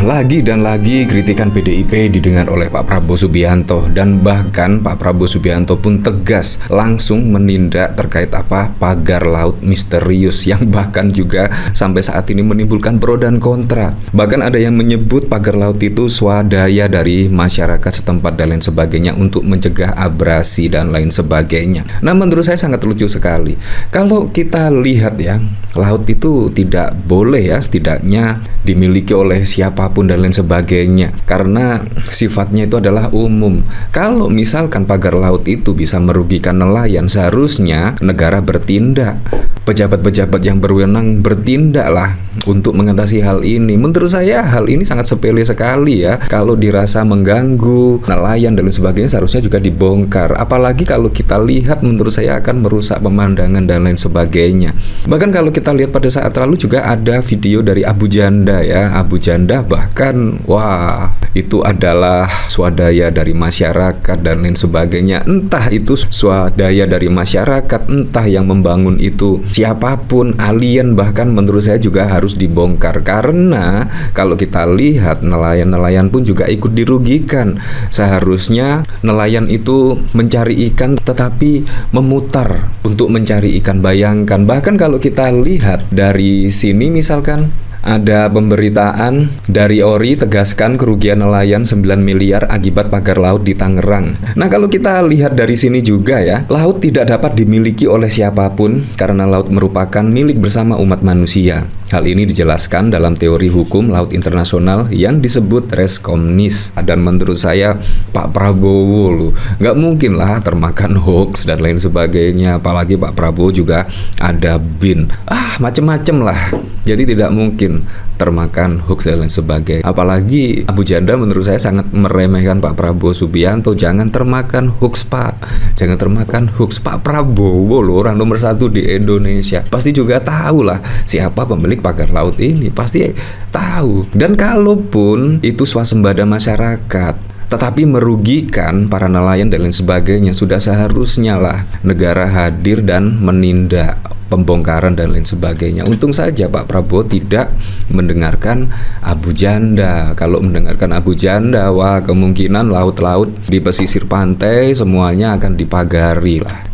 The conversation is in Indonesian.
Lagi dan lagi kritikan PDIP didengar oleh Pak Prabowo Subianto, dan bahkan Pak Prabowo Subianto pun tegas langsung menindak terkait pagar laut misterius yang bahkan juga sampai saat ini menimbulkan pro dan kontra. Bahkan ada yang menyebut pagar laut itu swadaya dari masyarakat setempat dan lain sebagainya untuk mencegah abrasi dan lain sebagainya. Nah, menurut saya sangat lucu sekali. Kalau kita lihat ya, laut itu tidak boleh ya setidaknya dimiliki oleh siapapun dan lain sebagainya, karena sifatnya itu adalah umum. Kalau misalkan pagar laut itu bisa merugikan nelayan, seharusnya negara bertindak, pejabat-pejabat yang berwenang bertindaklah untuk mengatasi hal ini. Menurut saya hal ini sangat sepele sekali ya. Kalau dirasa mengganggu nelayan dan lain sebagainya, seharusnya juga dibongkar. Apalagi kalau kita lihat, menurut saya akan merusak pemandangan dan lain sebagainya. Bahkan kalau kita lihat pada saat lalu juga ada video dari Abu Janda ya. Abu Janda bahkan wah, itu adalah swadaya dari masyarakat dan lain sebagainya. Entah itu swadaya dari masyarakat, entah yang membangun itu siapapun, alien bahkan, menurut saya juga harus dibongkar. Karena kalau kita lihat, nelayan-nelayan pun juga ikut dirugikan. Seharusnya nelayan itu mencari ikan tetapi memutar untuk mencari ikan. Bayangkan, bahkan kalau kita lihat dari sini misalkan ada pemberitaan dari ORI tegaskan kerugian nelayan 9 miliar akibat pagar laut di Tangerang. Nah, kalau kita lihat dari sini juga ya, laut tidak dapat dimiliki oleh siapapun karena laut merupakan milik bersama umat manusia. Hal ini dijelaskan dalam teori hukum laut internasional yang disebut res communis. Dan menurut saya Pak Prabowo loh, nggak mungkin lah termakan hoax dan lain sebagainya. Apalagi Pak Prabowo juga ada BIN, macem-macem lah. Jadi tidak mungkin termakan hoax dan lain sebagainya. Apalagi Abu Janda menurut saya sangat meremehkan Pak Prabowo Subianto. Jangan termakan hoax, Pak. Jangan termakan hoax. Pak Prabowo loh, orang nomor 1 di Indonesia. Pasti juga tahu lah siapa pemilik pagar laut ini. Pasti tahu. Dan kalaupun itu swasembada masyarakat tetapi merugikan para nelayan dan lain sebagainya, sudah seharusnya lah negara hadir dan menindak pembongkaran dan lain sebagainya. Untung saja Pak Prabowo tidak mendengarkan Abu Janda. Kalau mendengarkan Abu Janda, wah, kemungkinan laut-laut di pesisir pantai semuanya akan dipagari lah.